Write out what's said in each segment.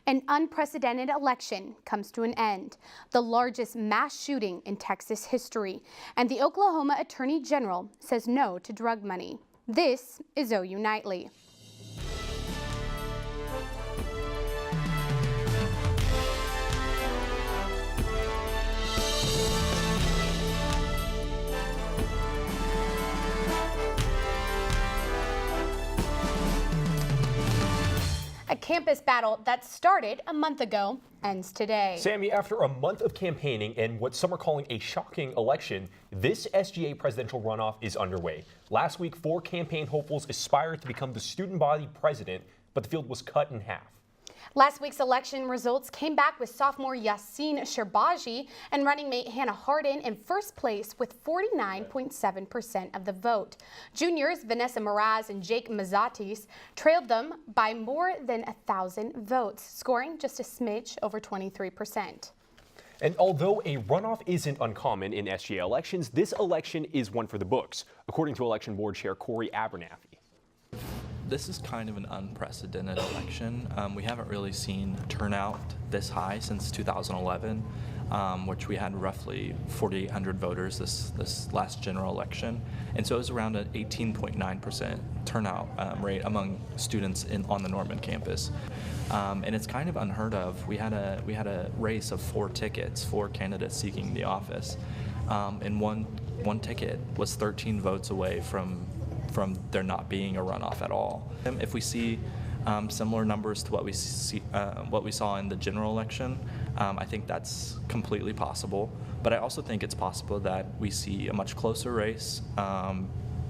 An unprecedented election comes to an end, the largest mass shooting in Texas history, and the Oklahoma Attorney General says no to drug money. This is OU Nightly. A campus battle that started a month ago ends today. Sammi, after a month of campaigning and what some are calling a shocking election, this SGA presidential runoff is underway. Last week, 4 campaign hopefuls aspired to become the student body president, but the field was cut in half. Last week's election results came back with sophomore Yassine Sherbaji and running mate Hannah Hardin in first place with 49.7% of the vote. Juniors Vanessa Mraz and Jake Mazatis trailed them by more than 1,000 votes, scoring just a smidge over 23%. And although a runoff isn't uncommon in SGA elections, this election is one for the books, according to Election Board Chair Corey Abernathy. This is kind of an unprecedented election. We haven't really seen turnout this high since 2011, which we had roughly 4,800 voters this last general election. And so it was around an 18.9% turnout rate among students on the Norman campus. And it's kind of unheard of. We had a race of 4 tickets, 4 candidates seeking the office. And one ticket was 13 votes away from there not being a runoff at all. If we see similar numbers to what we saw in the general election, I think that's completely possible. But I also think it's possible that we see a much closer race,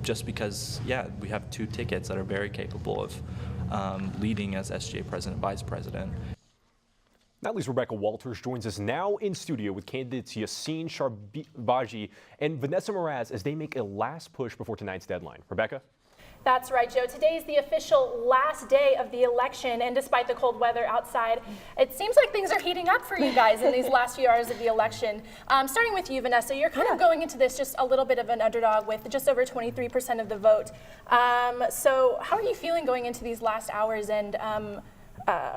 just because, yeah, we have 2 tickets that are very capable of leading as SGA president, vice president. Natalie's Rebecca Walters joins us now in studio with candidates Yassine Sherbaji and Vanessa Mraz as they make a last push before tonight's deadline. Rebecca? That's right, Joe. Today is the official last day of the election, and despite the cold weather outside, it seems like things are heating up for you guys in these last few hours of the election. Starting with you, Vanessa, you're kind of going into this just a little bit of an underdog with just over 23% of the vote. So how are you feeling going into these last hours, and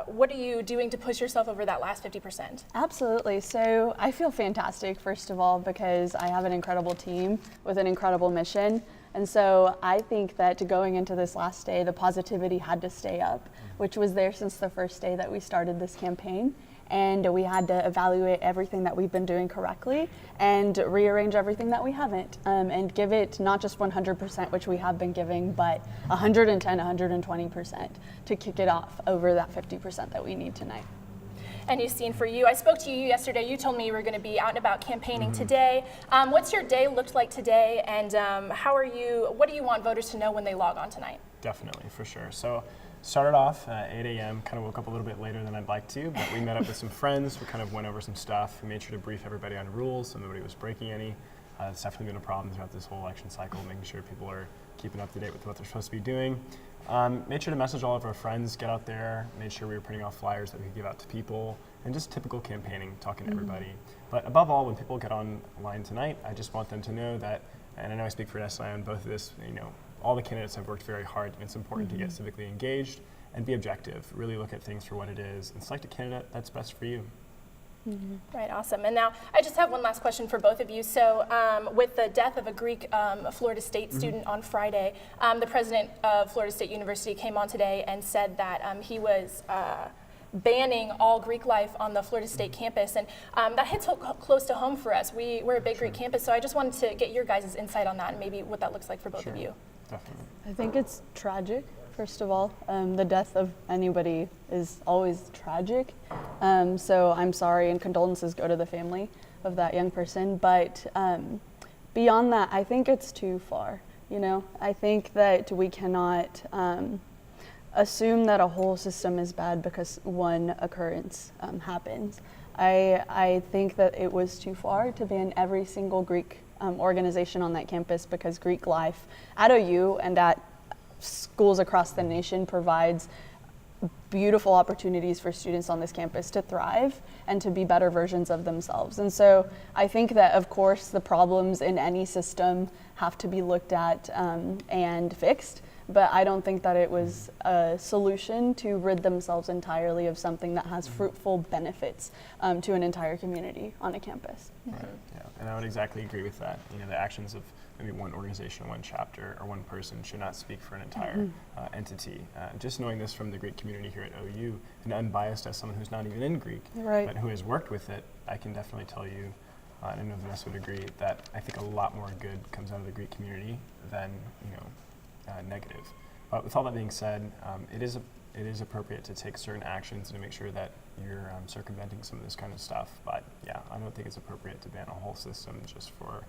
what are you doing to push yourself over that last 50%? Absolutely. So I feel fantastic, first of all, because I have an incredible team with an incredible mission. And so I think that going into this last day, the positivity had to stay up, which was there since the first day that we started this campaign. And we had to evaluate everything that we've been doing correctly and rearrange everything that we haven't, and give it not just 100%, which we have been giving, but 110, 120% to kick it off over that 50% that we need tonight. And Yassine, for you, I spoke to you yesterday. You told me you were going to be out and about campaigning today. What's your day looked like today, and what do you want voters to know when they log on tonight? Definitely, for sure. So started off at 8 a.m., kind of woke up a little bit later than I'd like to, but we met up with some friends. We kind of went over some stuff. We made sure to brief everybody on rules so nobody was breaking any. It's definitely been a problem throughout this whole election cycle, making sure people are keeping up to date with what they're supposed to be doing. Made sure to message all of our friends, get out there, made sure we were printing off flyers that we could give out to people, and just typical campaigning, talking to everybody. But above all, when people get online tonight, I just want them to know that, and I know I speak for SI on both of this, all the candidates have worked very hard, and it's important to get civically engaged and be objective, really look at things for what it is, and select a candidate that's best for you. Right, awesome. And now I just have one last question for both of you. So with the death of a Greek Florida State student on Friday, the president of Florida State University came on today and said that he was banning all Greek life on the Florida State campus, and that hits close to home for us. We're a big Greek campus, so I just wanted to get your guys' insight on that and maybe what that looks like for both of you. Definitely. I think it's tragic, first of all. The death of anybody is always tragic. So I'm sorry, and condolences go to the family of that young person. But beyond that, I think it's too far. I think that we cannot assume that a whole system is bad because one occurrence happens. I think that it was too far to ban every single Greek organization on that campus, because Greek life at OU and at schools across the nation provides beautiful opportunities for students on this campus to thrive and to be better versions of themselves. And so I think that, of course, the problems in any system have to be looked at and fixed, but I don't think that it was a solution to rid themselves entirely of something that has fruitful benefits to an entire community on a campus. Right. Yeah, and I would exactly agree with that. You know, the actions of maybe one organization, one chapter, or one person should not speak for an entire entity. Just knowing this from the Greek community here at OU, and unbiased as someone who's not even in Greek, but who has worked with it, I can definitely tell you, and I know Vanessa would agree, that I think a lot more good comes out of the Greek community than negative. But with all that being said, it is appropriate to take certain actions and to make sure that you're circumventing some of this kind of stuff. But yeah, I don't think it's appropriate to ban a whole system just for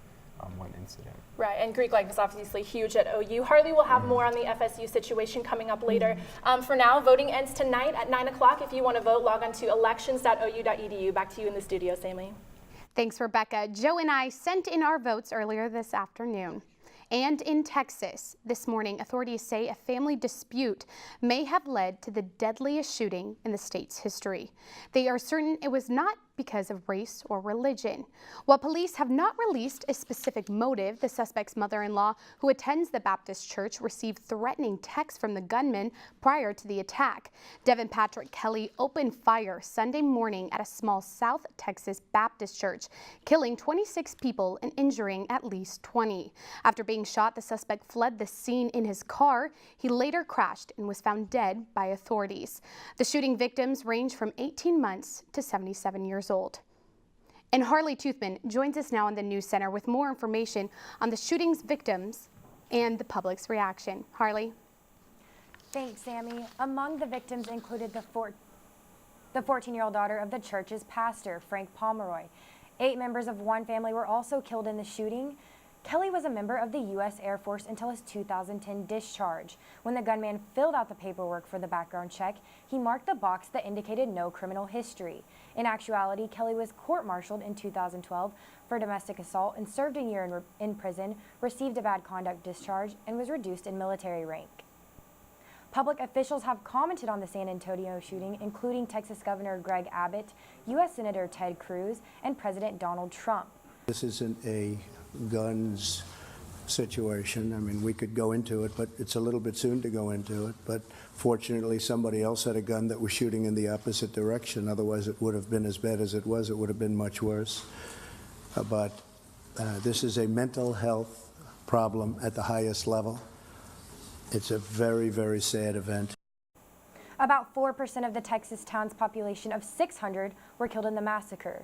one incident. Right, and Greek life is obviously huge at OU. Harlee will have more on the FSU situation coming up later. For now, voting ends tonight at 9 o'clock. If you want to vote, log on to elections.ou.edu. Back to you in the studio, Sammi. Thanks, Rebecca. Joe and I sent in our votes earlier this afternoon. And in Texas, this morning, authorities say a family dispute may have led to the deadliest shooting in the state's history. They are certain it was not because of race or religion. While police have not released a specific motive, the suspect's mother-in-law, who attends the Baptist church, received threatening texts from the gunman prior to the attack. Devin Patrick Kelly opened fire Sunday morning at a small South Texas Baptist church, killing 26 people and injuring at least 20. After being shot, the suspect fled the scene in his car. He later crashed and was found dead by authorities. The shooting victims range from 18 months to 77 years old. And Harlee Toothman joins us now in the News Center with more information on the shooting's victims and the public's reaction. Harlee. Thanks, Sammi. Among the victims included the 14-year-old daughter of the church's pastor, Frank Pomeroy. 8 members of one family were also killed in the shooting. Kelly was a member of the U.S. Air Force until his 2010 discharge. When the gunman filled out the paperwork for the background check, he marked the box that indicated no criminal history. In actuality, Kelly was court-martialed in 2012 for domestic assault and served a year in prison, received a bad conduct discharge, and was reduced in military rank. Public officials have commented on the San Antonio shooting, including Texas Governor Greg Abbott, U.S. Senator Ted Cruz, and President Donald Trump. This isn't a guns situation. I mean, we could go into it, but it's a little bit soon to go into it. But fortunately, somebody else had a gun that was shooting in the opposite direction. Otherwise, it would have been as bad as it was. It would have been much worse. But this is a mental health problem at the highest level. It's a very, very sad event. About 4% of the Texas town's population of 600 were killed in the massacre.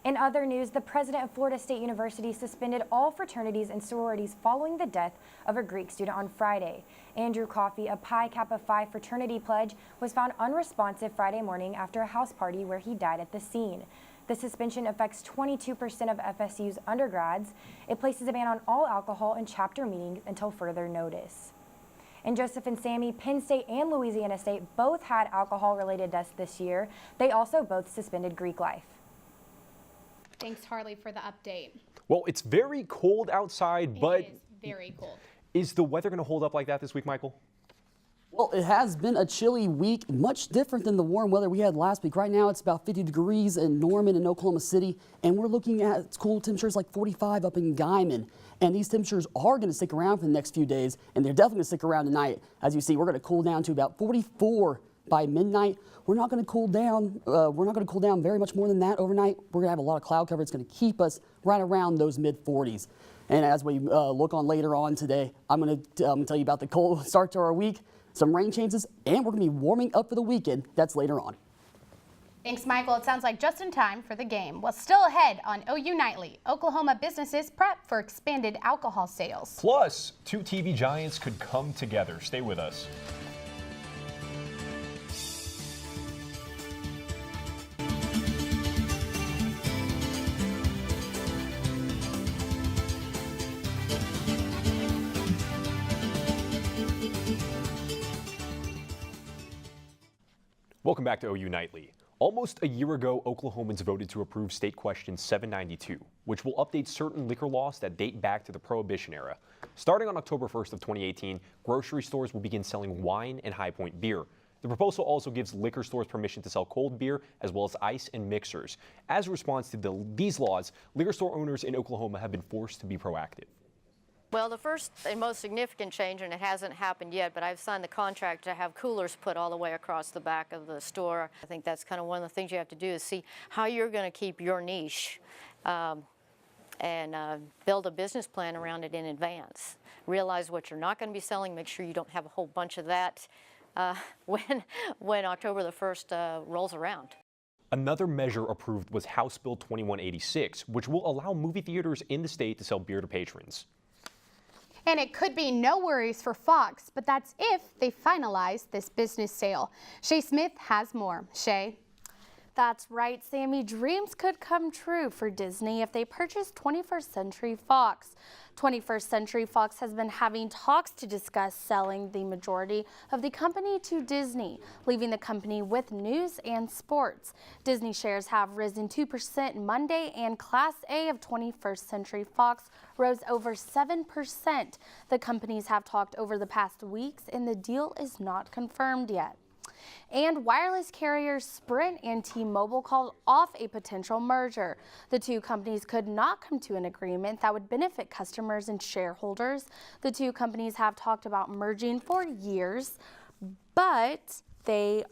In other news, the president of Florida State University suspended all fraternities and sororities following the death of a Greek student on Friday. Andrew Coffey, a Pi Kappa Phi fraternity pledge, was found unresponsive Friday morning after a house party where he died at the scene. The suspension affects 22% of FSU's undergrads. It places a ban on all alcohol in chapter meetings until further notice. And Joseph and Sammi, Penn State and Louisiana State both had alcohol-related deaths this year. They also both suspended Greek life. Thanks, Harlee, for the update. Well, it's very cold outside, but it is very cold. Is the weather going to hold up like that this week, Michael? Well, it has been a chilly week, much different than the warm weather we had last week. Right now, it's about 50 degrees in Norman and Oklahoma City, and we're looking at cool temperatures like 45 up in Guyman. And these temperatures are going to stick around for the next few days, and they're definitely going to stick around tonight. As you see, we're going to cool down to about 44 by midnight. We're not going to cool down. We're not going to cool down very much more than that overnight. We're going to have a lot of cloud cover. It's going to keep us right around those mid 40s. And as we look on later on today, I'm going to tell you about the cold start to our week, some rain chances, and we're going to be warming up for the weekend. That's later on. Thanks, Michael. It sounds like just in time for the game. Well, still ahead on OU Nightly, Oklahoma businesses prep for expanded alcohol sales. Plus, 2 TV giants could come together. Stay with us. Welcome back to OU Nightly. Almost a year ago, Oklahomans voted to approve State Question 792, which will update certain liquor laws that date back to the Prohibition era. Starting on October 1st of 2018, grocery stores will begin selling wine and High Point beer. The proposal also gives liquor stores permission to sell cold beer as well as ice and mixers. As a response to these laws, liquor store owners in Oklahoma have been forced to be proactive. Well, the first and most significant change, and it hasn't happened yet, but I've signed the contract to have coolers put all the way across the back of the store. I think that's kind of one of the things you have to do is see how you're going to keep your niche and build a business plan around it in advance. Realize what you're not going to be selling. Make sure you don't have a whole bunch of that when October the 1st rolls around. Another measure approved was House Bill 2186, which will allow movie theaters in the state to sell beer to patrons. And it could be no worries for Fox, but that's if they finalize this business sale. Shea Smith has more. Shea? That's right, Sammy. Dreams could come true for Disney if they purchase 21st Century Fox. 21st Century Fox has been having talks to discuss selling the majority of the company to Disney, leaving the company with news and sports. Disney shares have risen 2% Monday, and Class A of 21st Century Fox rose over 7%. The companies have talked over the past weeks, and the deal is not confirmed yet. And wireless carriers Sprint and T-Mobile called off a potential merger. The two companies could not come to an agreement that would benefit customers and shareholders. The two companies have talked about merging for years, but they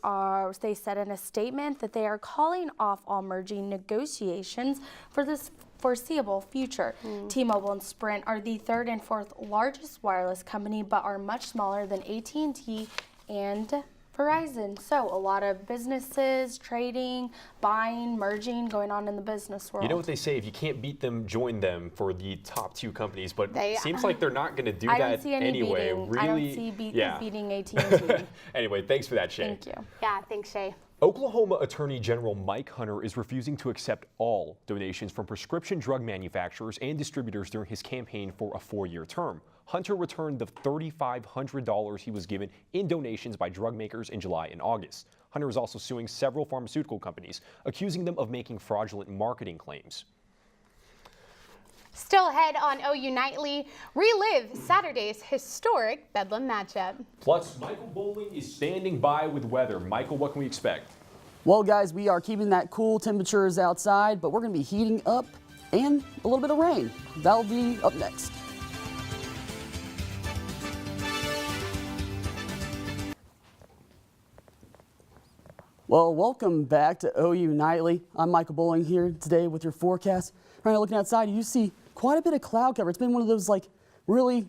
said in a statement that they are calling off all merging negotiations for this foreseeable future. T-Mobile and Sprint are the third and fourth largest wireless company, but are much smaller than AT&T and Verizon. So a lot of businesses, trading, buying, merging going on in the business world. You know what they say, if you can't beat them, join them for the top two companies, but it seems like they're not going to do that don't see any anyway. Beating. Really, I don't see beating AT&T. Anyway, thanks for that, Shea. Thank you. Yeah, thanks, Shea. Oklahoma Attorney General Mike Hunter is refusing to accept all donations from prescription drug manufacturers and distributors during his campaign for a 4-year term. Hunter returned the $3,500 he was given in donations by drug makers in July and August. Hunter is also suing several pharmaceutical companies, accusing them of making fraudulent marketing claims. Still ahead on OU Nightly, relive Saturday's historic Bedlam matchup. Plus, Michael Bohling is standing by with weather. Michael, what can we expect? Well, guys, we are keeping that cool temperatures outside, but we're going to be heating up and a little bit of rain. That'll be up next. Well, welcome back to OU Nightly. I'm Michael Bohling here today with your forecast. Right now, looking outside, you see quite a bit of cloud cover. It's been one of those really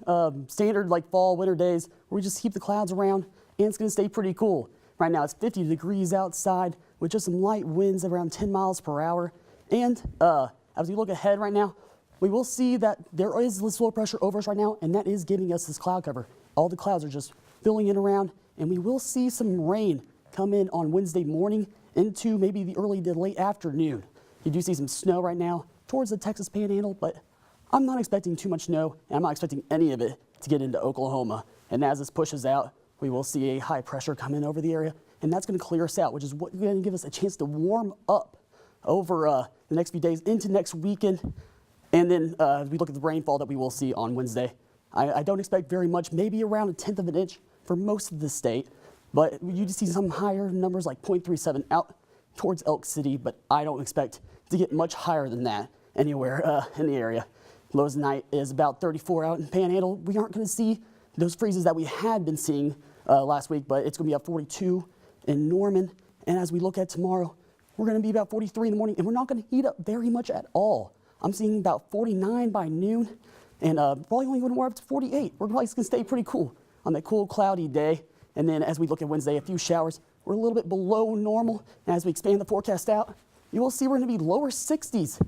standard fall, winter days where we just keep the clouds around, and it's going to stay pretty cool. Right now, it's 50 degrees outside with just some light winds around 10 miles per hour. And as we look ahead right now, we will see that there is this low pressure over us right now, and that is giving us this cloud cover. All the clouds are just filling in around, and we will see some rain come in on Wednesday morning into maybe the early to late afternoon. You do see some snow right now towards the Texas Panhandle, but I'm not expecting too much snow, and I'm not expecting any of it to get into Oklahoma. And as this pushes out, we will see a high pressure come in over the area, and that's going to clear us out, which is going to give us a chance to warm up over the next few days into next weekend. And then we look at the rainfall that we will see on Wednesday. I don't expect very much, maybe around 1/10 of an inch for most of the state. But you just see some higher numbers like 0.37 out towards Elk City, but I don't expect to get much higher than that anywhere in the area. Lows tonight is about 34 out in Panhandle. We aren't going to see those freezes that we had been seeing last week, but it's going to be about 42 in Norman. And as we look at tomorrow, we're going to be about 43 in the morning, and we're not going to heat up very much at all. I'm seeing about 49 by noon, and probably only going to warm up to 48. We're probably going to stay pretty cool on that cool, cloudy day. And then as we look at Wednesday, a few showers. We're a little bit below normal. And as we expand the forecast out, you will see we're going to be lower 60s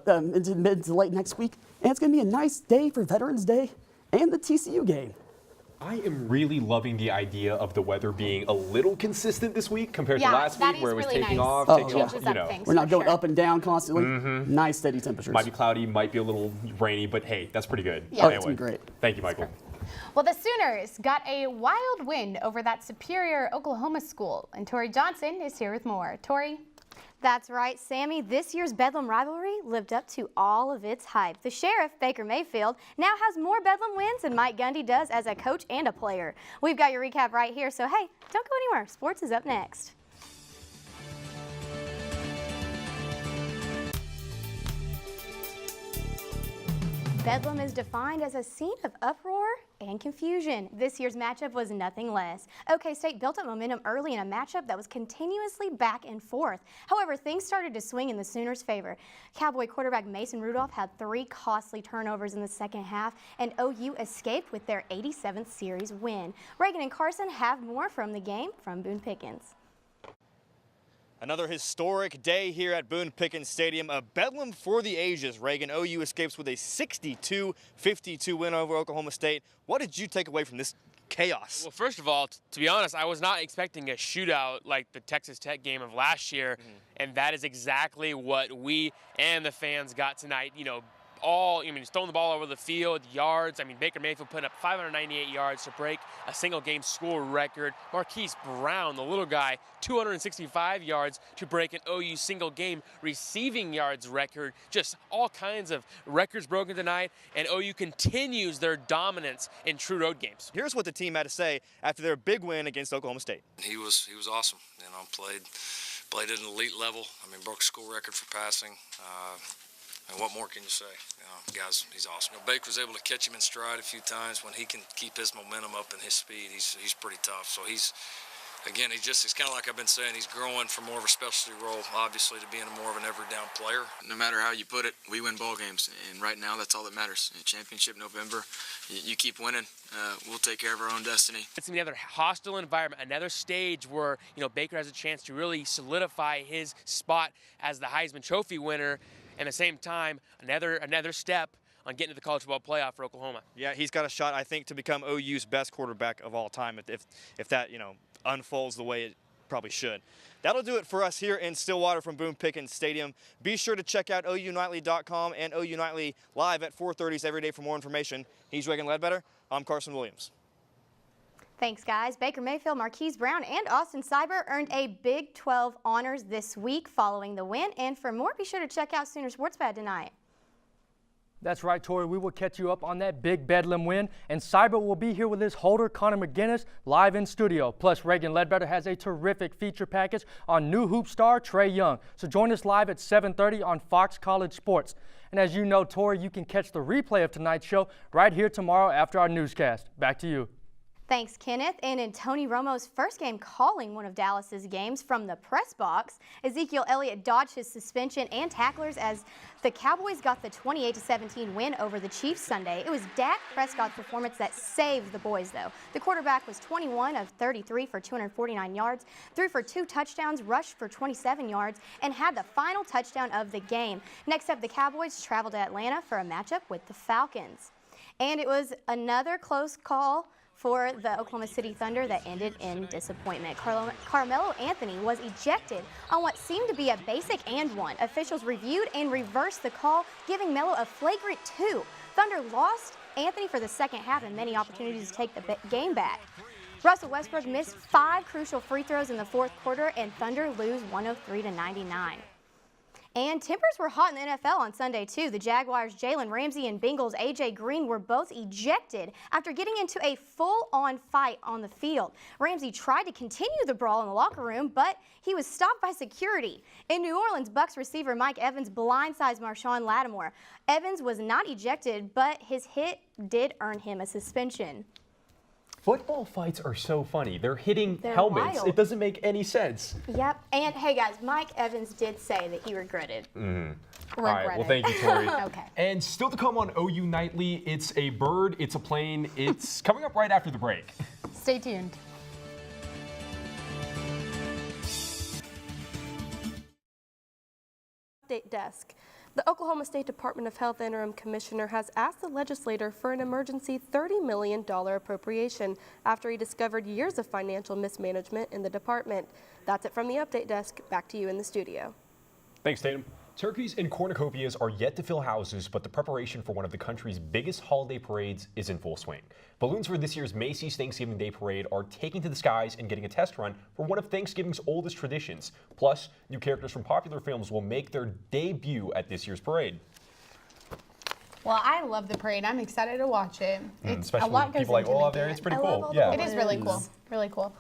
into mid to late next week. And it's going to be a nice day for Veterans Day and the TCU game. I am really loving the idea of the weather being a little consistent this week compared to last week where it was really taking nice. off, We're not going up and down constantly. Nice steady temperatures. Might be cloudy, might be a little rainy, but hey, that's pretty good. Yeah. It's been great. Thank you, Michael. Well, the Sooners got a wild win over that Superior Oklahoma school, and Tori Johnson is here with more. Tori? That's right, Sammy. This year's Bedlam rivalry lived up to all of its hype. The sheriff, Baker Mayfield, now has more Bedlam wins than Mike Gundy does as a coach and a player. We've got your recap right here, so hey, don't go anywhere. Sports is up next. Bedlam is defined as a scene of uproar and confusion. This year's matchup was nothing less. OK State built up momentum early in a matchup that was continuously back and forth. However, things started to swing in the Sooners' favor. Cowboy quarterback Mason Rudolph had 3 costly turnovers in the second half, and OU escaped with their 87th series win. Reagan and Carson have more from the game from Boone Pickens. Another historic day here at Boone Pickens Stadium, a bedlam for the ages. Reagan, OU escapes with a 62-52 win over Oklahoma State. What did you take away from this chaos? Well, first of all, to be honest, I was not expecting a shootout like the Texas Tech game of last year, and that is exactly what we and the fans got tonight. You know, he's throwing the ball over the field, yards. I mean, Baker Mayfield putting up 598 yards to break a single-game score record. Marquise Brown, the little guy, 265 yards to break an OU single-game receiving yards record. Just all kinds of records broken tonight, and OU continues their dominance in true road games. Here's what the team had to say after their big win against Oklahoma State. He was awesome. You know, played at an elite level. I mean, broke school record for passing. And what more can you say? You know, guys, he's awesome. You know, Baker was able to catch him in stride a few times. When he can keep his momentum up and his speed, he's pretty tough. So he's kind of like I've been saying, he's growing from more of a specialty role, obviously, to being more of an every down player. No matter how you put it, we win ball games, and right now that's all that matters. In championship November, you keep winning, we'll take care of our own destiny. It's another hostile environment, another stage where, you know, Baker has a chance to really solidify his spot as the Heisman Trophy winner. And at the same time, another step on getting to the college football playoff for Oklahoma. Yeah, he's got a shot, I think, to become OU's best quarterback of all time if that, you know, unfolds the way it probably should. That'll do it for us here in Stillwater from Boone Pickens Stadium. Be sure to check out OUNightly.com and OU Nightly live at 4:30 every day for more information. He's Reagan Ledbetter. I'm Carson Williams. Thanks, guys. Baker Mayfield, Marquise Brown, and Austin Cyber earned a Big 12 honors this week following the win. And for more, be sure to check out Sooner Sports Pad tonight. That's right, Tori. We will catch you up on that big Bedlam win. And Cyber will be here with his holder, Connor McGinnis, live in studio. Plus, Reagan Ledbetter has a terrific feature package on new hoop star Trae Young. So join us live at 7:30 on Fox College Sports. And as you know, Tori, you can catch the replay of tonight's show right here tomorrow after our newscast. Back to you. Thanks, Kenneth. And in Tony Romo's first game calling one of Dallas's games from the press box, Ezekiel Elliott dodged his suspension and tacklers as the Cowboys got the 28-17 win over the Chiefs Sunday. It was Dak Prescott's performance that saved the boys, though. The quarterback was 21 of 33 for 249 yards, threw for 2 touchdowns, rushed for 27 yards, and had the final touchdown of the game. Next up, the Cowboys traveled to Atlanta for a matchup with the Falcons. And it was another close call for the Oklahoma City Thunder that ended in disappointment. Carmelo Anthony was ejected on what seemed to be a basic and one. Officials reviewed and reversed the call, giving Melo a flagrant 2. Thunder lost Anthony for the second half and many opportunities to take the game back. Russell Westbrook missed 5 crucial free throws in the fourth quarter, and Thunder lose 103-99. And tempers were hot in the NFL on Sunday, too. The Jaguars' Jalen Ramsey and Bengals' A.J. Green were both ejected after getting into a full-on fight on the field. Ramsey tried to continue the brawl in the locker room, but he was stopped by security. In New Orleans, Bucs receiver Mike Evans blindsides Marshawn Lattimore. Evans was not ejected, but his hit did earn him a suspension. Football fights are so funny. They're hitting They're helmets. wild. It doesn't make any sense. Yep. And hey, guys, Mike Evans did say that he regretted. All right, well, thank you, Tori. Okay. And still to come on OU Nightly, it's a bird, it's a plane. It's coming up right after the break. Stay tuned. Update desk. The Oklahoma State Department of Health interim commissioner has asked the legislator for an emergency $30 million appropriation after he discovered years of financial mismanagement in the department. That's it from the update desk. Back to you in the studio. Thanks, Taitum. Turkeys and cornucopias are yet to fill houses, but the preparation for one of the country's biggest holiday parades is in full swing. Balloons for this year's Macy's Thanksgiving Day Parade are taking to the skies and getting a test run for one of Thanksgiving's oldest traditions. Plus, new characters from popular films will make their debut at this year's parade. Well, I love the parade. I'm excited to watch it. Especially a lot with goes people like into Olaf making there. it. It's pretty I cool. love all Yeah. It is really cool. Really cool.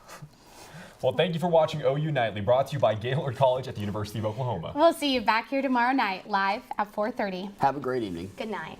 Well, thank you for watching OU Nightly, brought to you by Gaylord College at the University of Oklahoma. We'll see you back here tomorrow night, live at 4:30. Have a great evening. Good night.